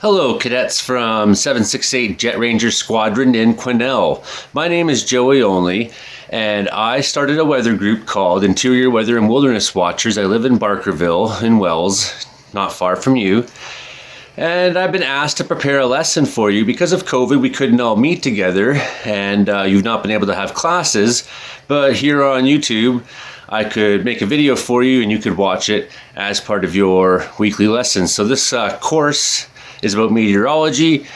Hello, cadets from 768 Jet Ranger Squadron in Quesnel. My name is Joey Only, and I started a weather group called Interior Weather and Wilderness Watchers. I live in Barkerville in Wells, not far from you. And I've been asked to prepare a lesson for you. Because of COVID, we couldn't all meet together, and you've not been able to have classes. But here on YouTube, I could make a video for you, and you could watch it as part of your weekly lessons. So this course is about meteorology,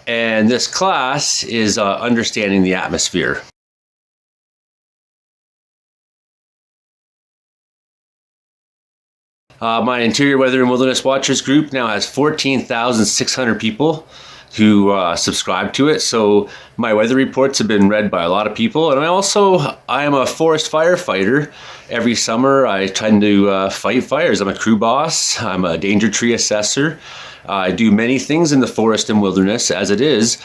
and this class is understanding the atmosphere. My Interior Weather and Wilderness Watchers group now has 14,600 people who subscribe to it. So my weather reports have been read by a lot of people. And I am a forest firefighter. Every summer I tend to fight fires. I'm a crew boss. I'm a danger tree assessor. I do many things in the forest and wilderness as it is.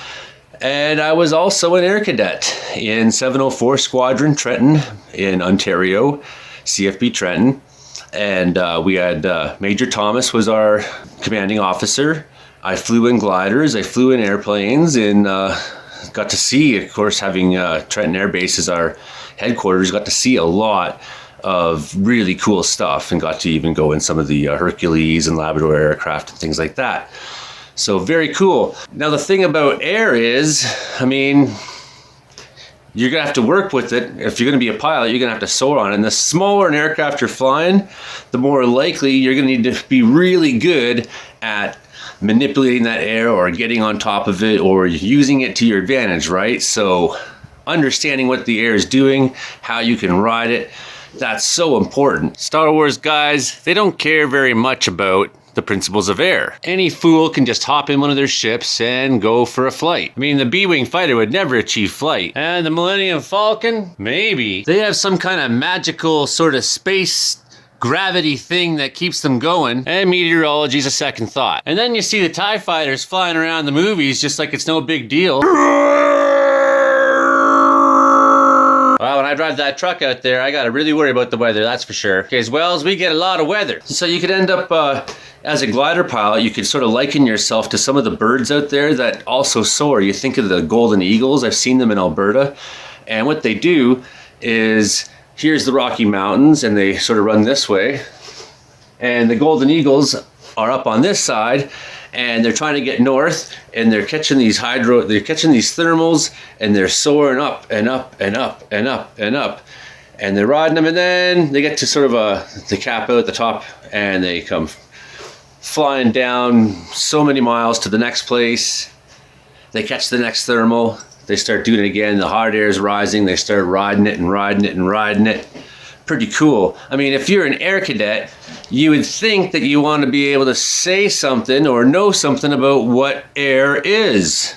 And I was also an air cadet in 704 Squadron, Trenton in Ontario, CFB Trenton. And we had Major Thomas was our commanding officer. I flew in gliders, I flew in airplanes, and got to see, of course, having Trenton Air Base as our headquarters, got to see a lot of really cool stuff and got to even go in some of the Hercules and Labrador aircraft and things like that. So very cool. Now the thing about air is, you're going to have to work with it. If you're going to be a pilot, you're going to have to soar on it. And the smaller an aircraft you're flying, the more likely you're going to need to be really good at manipulating that air or getting on top of it or using it to your advantage, right? So understanding what the air is doing, how you can ride it, that's so important. Star Wars guys, they don't care very much about the principles of air. Any fool can just hop in one of their ships and go for a flight. The B-Wing fighter would never achieve flight. And the Millennium Falcon? Maybe. They have some kind of magical sort of space gravity thing that keeps them going, and meteorology is a second thought. And then you see the TIE fighters flying around the movies just like it's no big deal. Well, when I drive that truck out there, I gotta really worry about the weather, that's for sure. Okay, as well as we get a lot of weather. So you could end up, as a glider pilot, you could sort of liken yourself to some of the birds out there that also soar. You think of the golden eagles, I've seen them in Alberta, and what they do is, here's the Rocky Mountains, and they sort of run this way, and the golden eagles are up on this side, and they're trying to get north, and they're catching these thermals, and they're soaring up and up and up and up and up, and they're riding them, and then they get to sort of the cap out at the top, and they come flying down so many miles to the next place. They catch the next thermal, they start doing it again, the hot air is rising, they start riding it and riding it and riding it. Pretty cool. If you're an air cadet, you would think that you want to be able to say something or know something about what air is.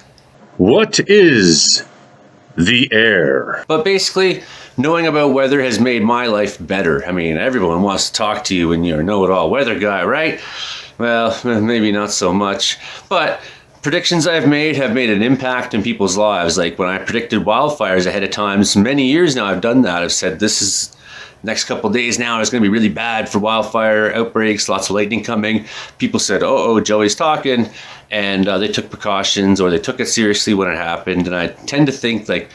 What is the air? But basically, knowing about weather has made my life better. Everyone wants to talk to you when you're a know-it-all weather guy, right? Well, maybe not so much. But predictions I've made have made an impact in people's lives. Like when I predicted wildfires ahead of time, many years now I've done that. I've said this is next couple of days now is going to be really bad for wildfire outbreaks, lots of lightning coming. People said, oh, Joey's talking, and they took precautions or they took it seriously when it happened. And I tend to think like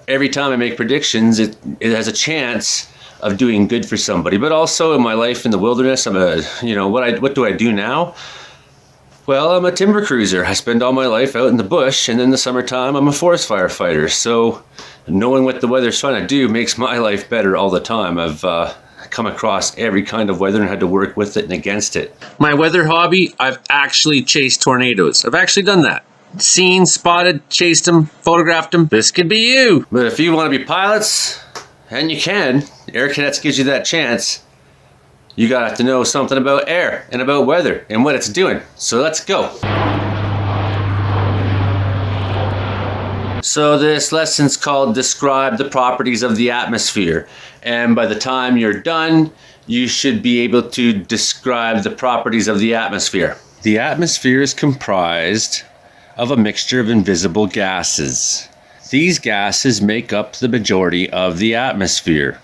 every time I make predictions, it has a chance of doing good for somebody. But also in my life in the wilderness, what do I do now? Well, I'm a timber cruiser. I spend all my life out in the bush, and in the summertime, I'm a forest firefighter. So knowing what the weather's trying to do makes my life better all the time. I've come across every kind of weather and had to work with it and against it. My weather hobby, I've actually chased tornadoes. I've actually done that. Seen, spotted, chased them, photographed them. This could be you. But if you want to be pilots, and you can, Air Cadets gives you that chance. You gotta have to know something about air and about weather and what it's doing. So let's go. So this lesson's called Describe the Properties of the Atmosphere. And by the time you're done, you should be able to describe the properties of the atmosphere. The atmosphere is comprised of a mixture of invisible gases. These gases make up the majority of the atmosphere.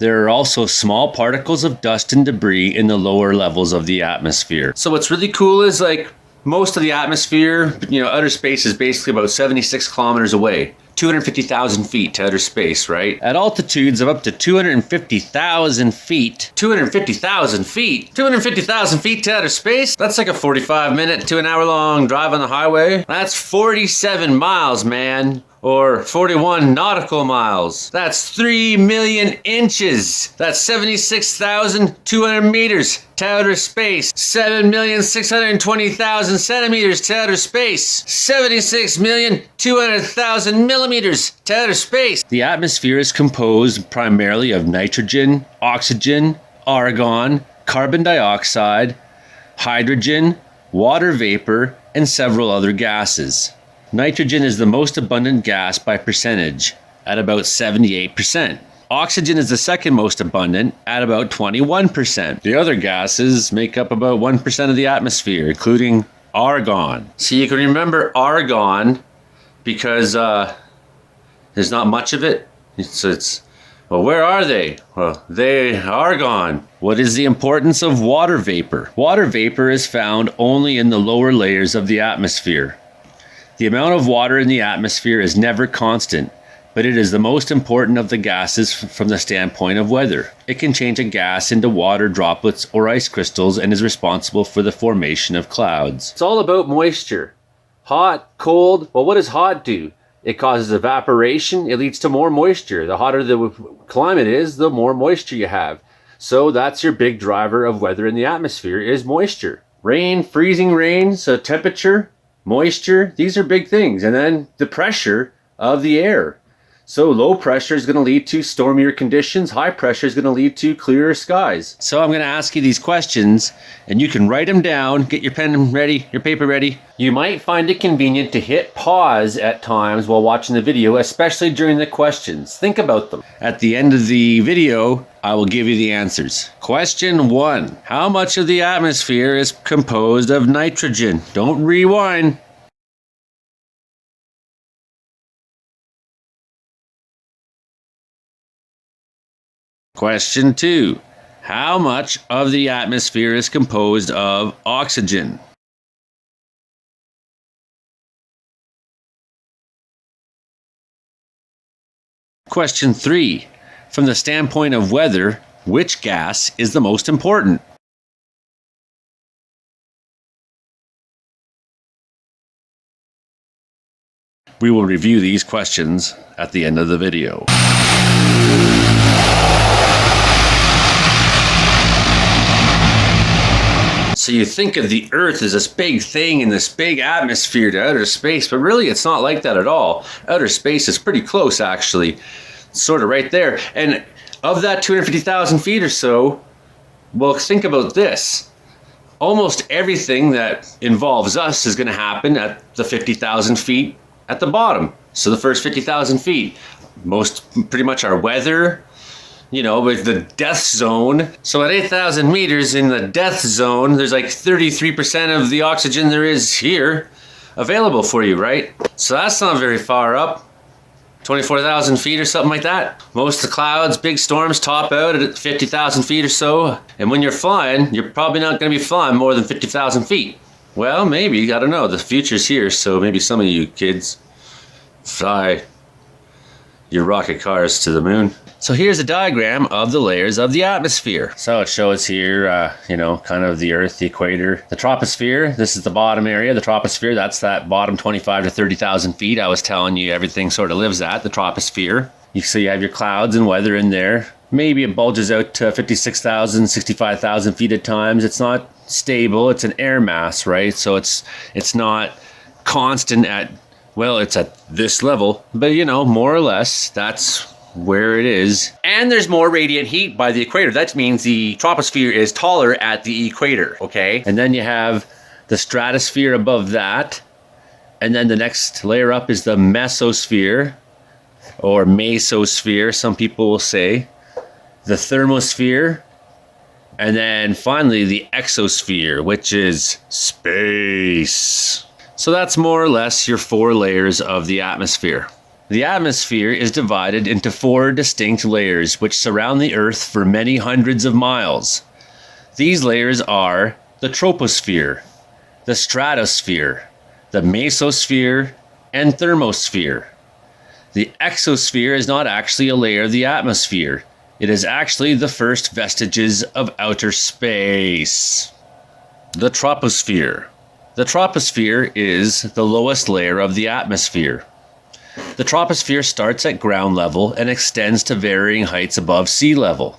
There are also small particles of dust and debris in the lower levels of the atmosphere. So what's really cool is like most of the atmosphere, outer space is basically about 76 kilometers away. 250,000 feet to outer space, right? At altitudes of up to 250,000 feet. 250,000 feet? 250,000 feet to outer space? That's like a 45-minute to an hour-long drive on the highway. That's 47 miles, man. Or 41 nautical miles. That's 3 million inches. That's 76,200 meters to outer space. 7,620,000 centimeters to outer space. 76,200,000 millimeters to outer space. The atmosphere is composed primarily of nitrogen, oxygen, argon, carbon dioxide, hydrogen, water vapor, and several other gases. Nitrogen is the most abundant gas by percentage, at about 78%. Oxygen is the second most abundant, at about 21%. The other gases make up about 1% of the atmosphere, including argon. So you can remember argon because there's not much of it. Well, where are they? Well, they are argon. What is the importance of water vapor? Water vapor is found only in the lower layers of the atmosphere. The amount of water in the atmosphere is never constant, but it is the most important of the gases from the standpoint of weather. It can change a gas into water droplets or ice crystals and is responsible for the formation of clouds. It's all about moisture. Hot, cold. Well, what does hot do? It causes evaporation. It leads to more moisture. The hotter the climate is, the more moisture you have. So that's your big driver of weather in the atmosphere is moisture. Rain, freezing rain, so temperature, moisture, these are big things. And then the pressure of the air. So low pressure is going to lead to stormier conditions. High pressure is going to lead to clearer skies. So I'm going to ask you these questions and you can write them down. Get your pen ready, your paper ready. You might find it convenient to hit pause at times while watching the video, especially during the questions. Think about them. At the end of the video, I will give you the answers. Question 1. How much of the atmosphere is composed of nitrogen? Don't rewind. Question 2. How much of the atmosphere is composed of oxygen? Question 3. From the standpoint of weather, which gas is the most important? We will review these questions at the end of the video. So you think of the Earth as this big thing in this big atmosphere to outer space, but really it's not like that at all. Outer space is pretty close, actually. Sort of right there. And of that 250,000 feet or so, well, think about this. Almost everything that involves us is going to happen at the 50,000 feet at the bottom. So the first 50,000 feet. Pretty much our weather, with the death zone. So at 8,000 meters in the death zone, there's like 33% of the oxygen there is here available for you, right? So that's not very far up. 24,000 feet or something like that. Most of the clouds, big storms top out at 50,000 feet or so. And when you're flying, you're probably not going to be flying more than 50,000 feet. Well, maybe, I don't know. The future's here, so maybe some of you kids fly your rocket cars to the moon. So here's a diagram of the layers of the atmosphere. So it shows here, kind of the Earth, the equator, the troposphere. This is the bottom area, the troposphere. That's that bottom 25 to 30,000 feet. I was telling you everything sort of lives at the troposphere. So you have your clouds and weather in there. Maybe it bulges out to 56,000, 65,000 feet at times. It's not stable. It's an air mass, right? So it's not constant it's at this level. But, more or less, that's where it is. And there's more radiant heat by the equator. That means the troposphere is taller at the equator, okay? And then you have the stratosphere above that. And then the next layer up is the mesosphere, or mesosphere, some people will say. The thermosphere. And then finally the exosphere, which is space. So that's more or less your 4 layers of the atmosphere. The atmosphere is divided into 4 distinct layers which surround the Earth for many hundreds of miles. These layers are the Troposphere, the Stratosphere, the Mesosphere, and Thermosphere. The exosphere is not actually a layer of the atmosphere. It is actually the first vestiges of outer space. The Troposphere. The Troposphere is the lowest layer of the atmosphere. The troposphere starts at ground level and extends to varying heights above sea level.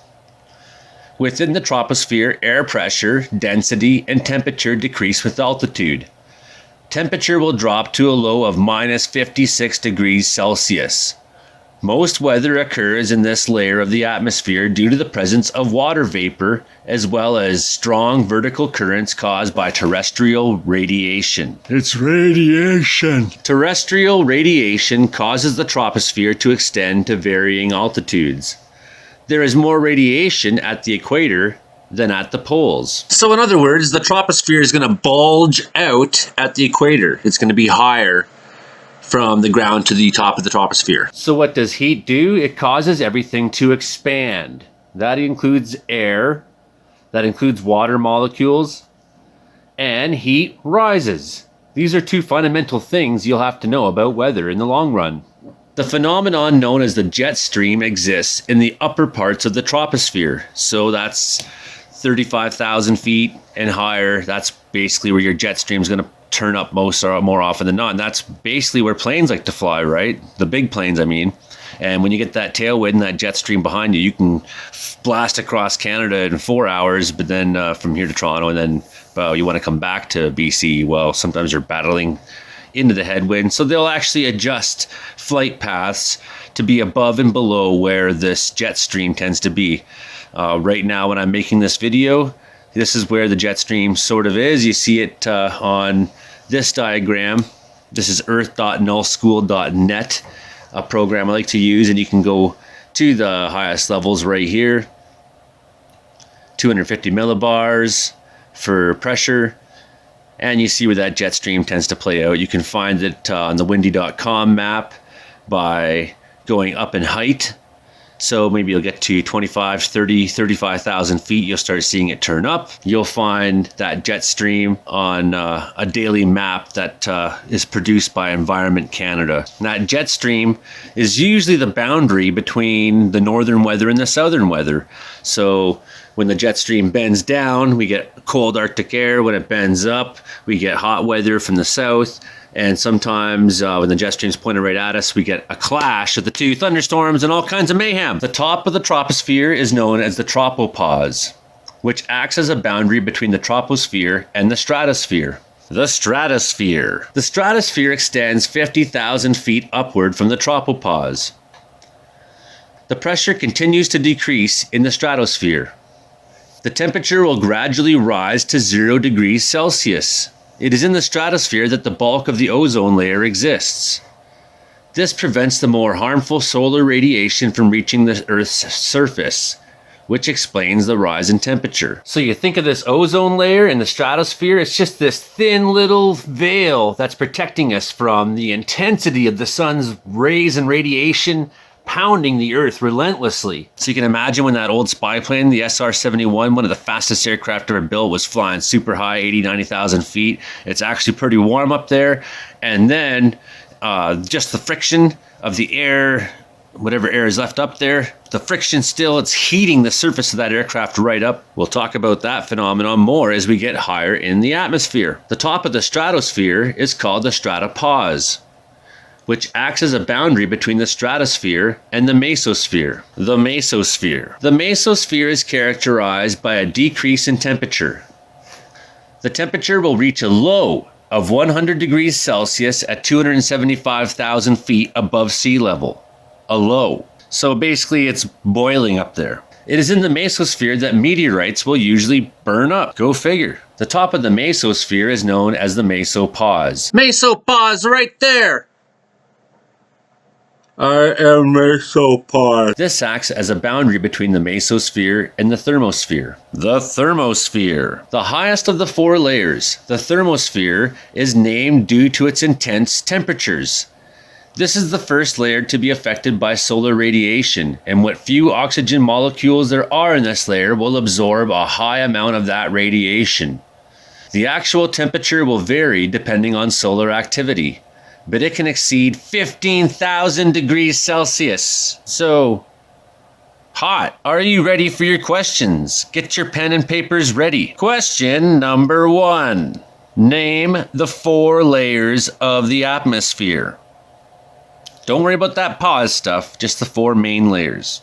Within the troposphere, air pressure, density, and temperature decrease with altitude. Temperature will drop to a low of minus 56 degrees Celsius. Most weather occurs in this layer of the atmosphere due to the presence of water vapor, as well as strong vertical currents caused by terrestrial radiation. It's radiation. Terrestrial radiation causes the troposphere to extend to varying altitudes. There is more radiation at the equator than at the poles. So in other words, the troposphere is going to bulge out at the equator. It's going to be higher from the ground to the top of the troposphere. So what does heat do? It causes everything to expand. That includes air, that includes water molecules, and heat rises. These are 2 fundamental things you'll have to know about weather in the long run. The phenomenon known as the jet stream exists in the upper parts of the troposphere. So that's 35,000 feet and higher. That's basically where your jet stream is going to turn up more often than not. And that's basically where planes like to fly, right? The big planes, I mean. And when you get that tailwind and that jet stream behind you, you can blast across Canada in 4 hours, but then from here to Toronto, and then you want to come back to BC. Well, sometimes you're battling into the headwind. So they'll actually adjust flight paths to be above and below where this jet stream tends to be. Right now, when I'm making this video, this is where the jet stream sort of is. You see it on this diagram. This is earth.nullschool.net, a program I like to use, and you can go to the highest levels right here. 250 millibars for pressure, and you see where that jet stream tends to play out. You can find it on the windy.com map by going up in height. So maybe you'll get to 25, 30, 35,000 feet. You'll start seeing it turn up. You'll find that jet stream on a daily map that is produced by Environment Canada. And that jet stream is usually the boundary between the northern weather and the southern weather. So when the jet stream bends down, we get cold Arctic air. When it bends up, we get hot weather from the south. And sometimes when the jet stream's pointed right at us, we get a clash of the 2 thunderstorms and all kinds of mayhem. The top of the troposphere is known as the Tropopause, which acts as a boundary between the troposphere and the stratosphere. The Stratosphere. The stratosphere extends 50,000 feet upward from the Tropopause. The pressure continues to decrease in the stratosphere. The temperature will gradually rise to 0 degrees Celsius. It is in the stratosphere that the bulk of the ozone layer exists. This prevents the more harmful solar radiation from reaching the Earth's surface, which explains the rise in temperature. So you think of this ozone layer in the stratosphere, it's just this thin little veil that's protecting us from the intensity of the sun's rays and radiation pounding the Earth relentlessly. So you can imagine when that old spy plane, the SR-71, one of the fastest aircraft ever built, was flying super high, 80, 90,000 feet. It's actually pretty warm up there. And then just the friction of the air, whatever air is left up there, the friction still, it's heating the surface of that aircraft right up. We'll talk about that phenomenon more as we get higher in the atmosphere. The top of the stratosphere is called the Stratopause, which acts as a boundary between the stratosphere and the mesosphere. The Mesosphere. The mesosphere is characterized by a decrease in temperature. The temperature will reach a low of 100 degrees Celsius at 275,000 feet above sea level. A low. So basically it's boiling up there. It is in the mesosphere that meteorites will usually burn up. Go figure. The top of the mesosphere is known as the Mesopause. Mesopause right there! I am Mesopause. This acts as a boundary between the mesosphere and the thermosphere. The Thermosphere. The highest of the 4 layers, the thermosphere, is named due to its intense temperatures. This is the first layer to be affected by solar radiation, and what few oxygen molecules there are in this layer will absorb a high amount of that radiation. The actual temperature will vary depending on solar activity, but it can exceed 15,000 degrees Celsius. So, hot. Are you ready for your questions? Get your pen and papers ready. Question number 1. Name the 4 layers of the atmosphere. Don't worry about that pause stuff, just the 4 main layers.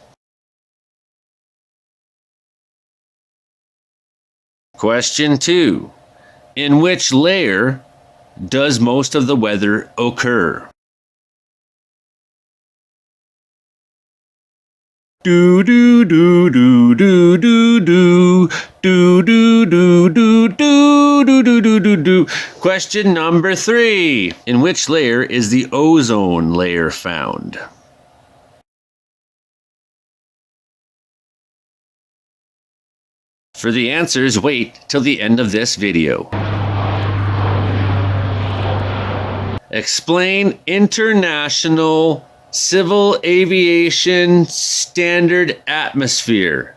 Question 2. In which layer does most of the weather occur? Do do do do do do do do do do do do do do do do. Question number 3. In which layer is the ozone layer found? For the answers, wait till the end of this video. Explain International Civil Aviation Standard Atmosphere.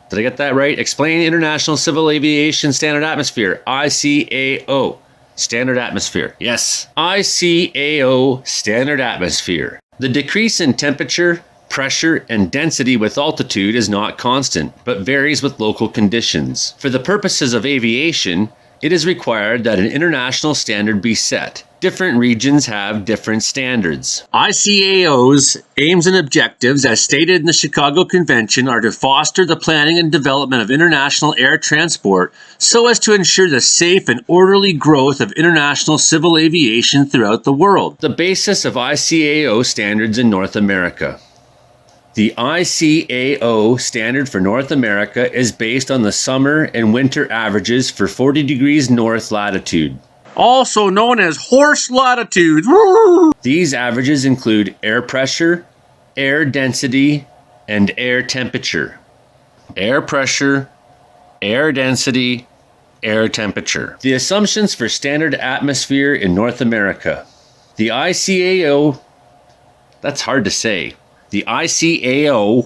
Did I get that right? Explain International Civil Aviation Standard Atmosphere. ICAO. Standard Atmosphere. Yes. ICAO Standard Atmosphere. The decrease in temperature, pressure, and density with altitude is not constant, but varies with local conditions. For the purposes of aviation, it is required that an international standard be set. Different regions have different standards. ICAO's aims and objectives, as stated in the Chicago Convention, are to foster the planning and development of international air transport so as to ensure the safe and orderly growth of international civil aviation throughout the world. The basis of ICAO standards in North America. The ICAO standard for North America is based on the summer and winter averages for 40 degrees north latitude, also known as horse latitude. These averages include air pressure, air density, and air temperature. Air pressure, air density, air temperature. The assumptions for standard atmosphere in North America. The ICAO, that's hard to say. The ICAO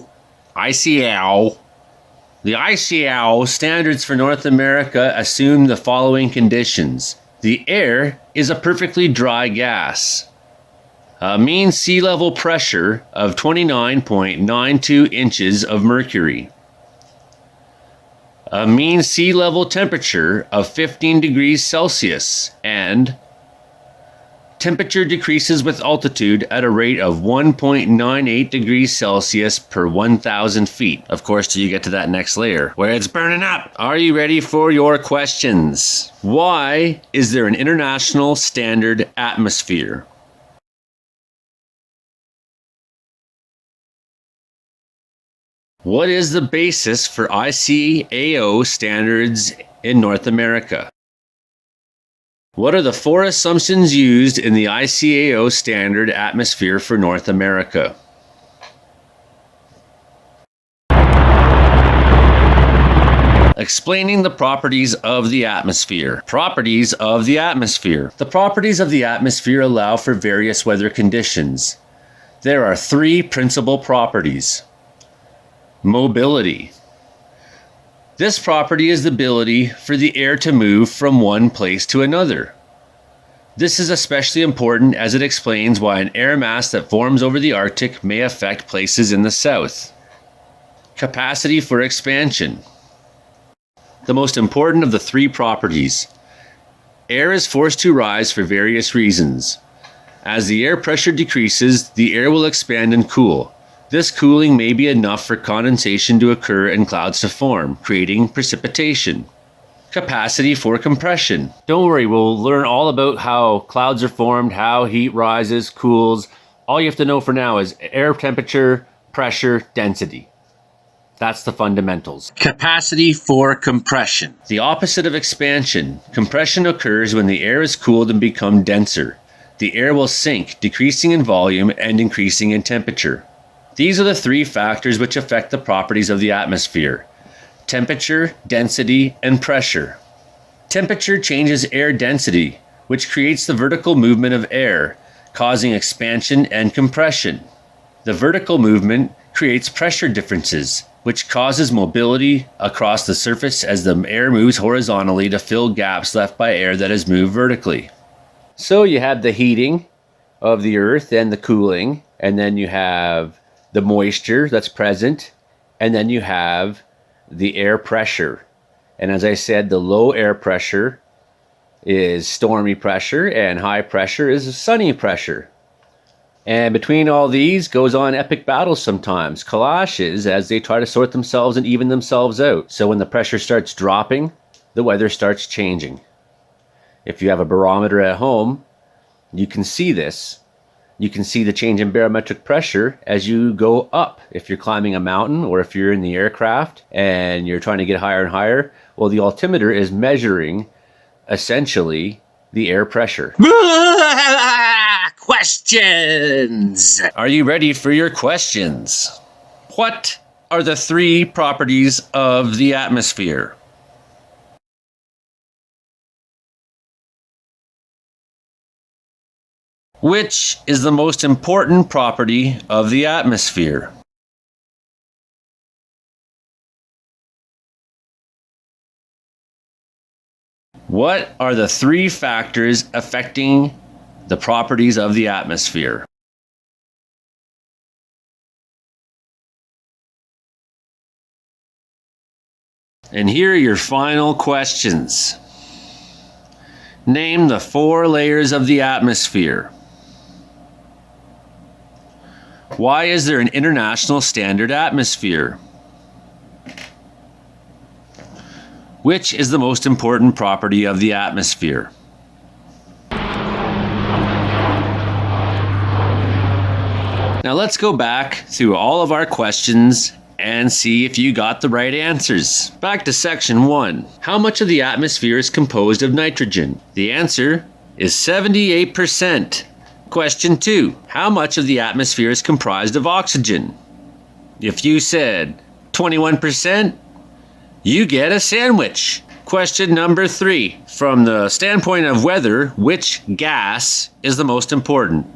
standards for North America assume the following conditions. The air is a perfectly dry gas. A mean sea level pressure of 29.92 inches of mercury. A mean sea level temperature of 15 degrees Celsius, and temperature decreases with altitude at a rate of 1.98 degrees Celsius per 1,000 feet. Of course, till you get to that next layer, where it's burning up. Are you ready for your questions? Why is there an international standard atmosphere? What is the basis for ICAO standards in North America? What are the 4 assumptions used in the ICAO standard atmosphere for North America? Explaining the properties of the atmosphere. Properties of the atmosphere. The properties of the atmosphere allow for various weather conditions. There are 3 principal properties. Mobility. This property is the ability for the air to move from one place to another. This is especially important as it explains why an air mass that forms over the Arctic may affect places in the south. Capacity for expansion. The most important of the 3 properties. Air is forced to rise for various reasons. As the air pressure decreases, the air will expand and cool. This cooling may be enough for condensation to occur and clouds to form, creating precipitation. Capacity for compression. Don't worry, we'll learn all about how clouds are formed, how heat rises, cools. All you have to know for now is air temperature, pressure, density. That's the fundamentals. Capacity for compression. The opposite of expansion. Compression occurs when the air is cooled and become denser. The air will sink, decreasing in volume and increasing in temperature. These are the 3 factors which affect the properties of the atmosphere: temperature, density, and pressure. Temperature changes air density, which creates the vertical movement of air. causing expansion and compression. The vertical movement creates pressure differences, which causes mobility across the surface as the air moves horizontally to fill gaps left by air that has moved vertically. So you have the heating of the earth and the cooling, and then you have the moisture that's present, and then you have the air pressure. And as I said, the low air pressure is stormy pressure, and high pressure is sunny pressure. And between all these goes on epic battles sometimes, clashes, as they try to sort themselves and even themselves out. So when the pressure starts dropping, the weather starts changing. If you have a barometer at home, you can see this. You can see the change in barometric pressure as you go up. If you're climbing a mountain or if you're in the aircraft and you're trying to get higher and higher, well, the altimeter is measuring essentially the air pressure. Questions! Are you ready for your questions? What are the 3 properties of the atmosphere? Which is the most important property of the atmosphere? What are the 3 factors affecting the properties of the atmosphere? And here are your final questions. Name the 4 layers of the atmosphere. Why is there an international standard atmosphere? Which is the most important property of the atmosphere? Now let's go back through all of our questions and see if you got the right answers. Back to section 1. How much of the atmosphere is composed of nitrogen? The answer is 78%. Question 2. How much of the atmosphere is comprised of oxygen? If you said 21%, you get a sandwich. Question number 3. From the standpoint of weather, which gas is the most important?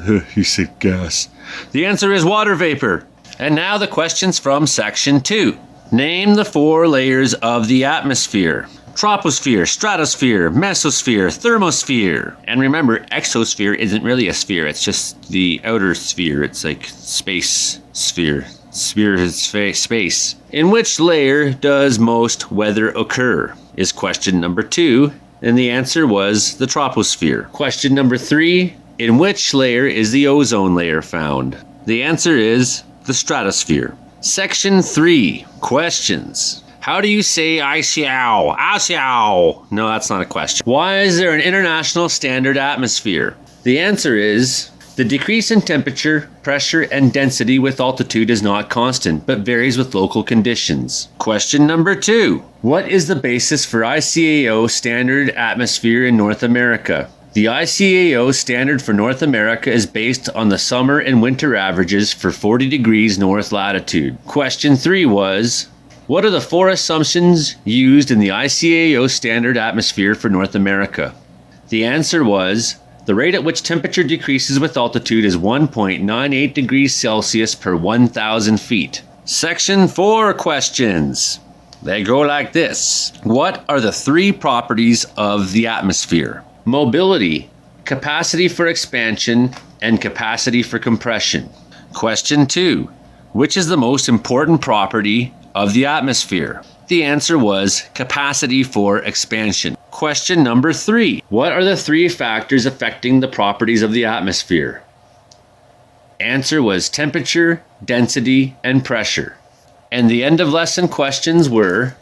You said gas. The answer is water vapor. And now the questions from section 2. Name the 4 layers of the atmosphere. Troposphere, Stratosphere, Mesosphere, Thermosphere. And remember, exosphere isn't really a sphere, it's just the outer sphere. It's like space sphere. Sphere is space. In which layer does most weather occur? Is question number 2. And the answer was the troposphere. Question number 3. In which layer is the ozone layer found? The answer is the stratosphere. Section 3. Questions. How do you say Icao? Icao. No, that's not a question. Why is there an international standard atmosphere? The answer is the decrease in temperature, pressure, and density with altitude is not constant, but varies with local conditions. Question number 2. What is the basis for ICAO standard atmosphere in North America? The ICAO standard for North America is based on the summer and winter averages for 40 degrees north latitude. Question 3 was, what are the 4 assumptions used in the ICAO standard atmosphere for North America? The answer was, the rate at which temperature decreases with altitude is 1.98 degrees Celsius per 1,000 feet. Section 4 questions. They go like this. What are the 3 properties of the atmosphere? Mobility, capacity for expansion, and capacity for compression. Question 2. Which is the most important property of the atmosphere? The answer was capacity for expansion. Question number 3. What are the 3 factors affecting the properties of the atmosphere? Answer was temperature, density, and pressure. And the end of lesson questions were,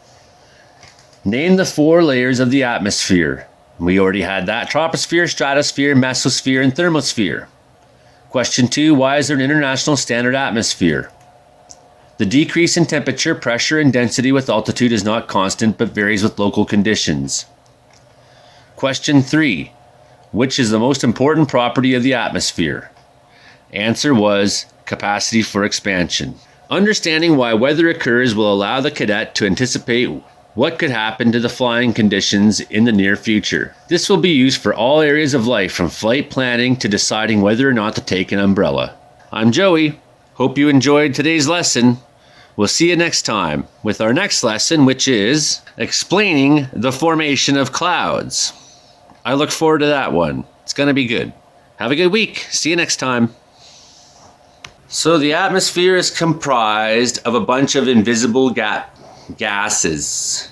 name the 4 layers of the atmosphere. We already had that. Troposphere, Stratosphere, Mesosphere, and Thermosphere. Question 2. Why is there an international standard atmosphere? The decrease in temperature, pressure, and density with altitude is not constant but varies with local conditions. Question 3. Which is the most important property of the atmosphere? Answer was capacity for expansion. Understanding why weather occurs will allow the cadet to anticipate what could happen to the flying conditions in the near future. This will be used for all areas of life, from flight planning to deciding whether or not to take an umbrella. I'm Joey. Hope you enjoyed today's lesson. We'll see you next time with our next lesson, which is explaining the formation of clouds. I look forward to that one. It's going to be good. Have a good week. See you next time. So the atmosphere is comprised of a bunch of invisible gases.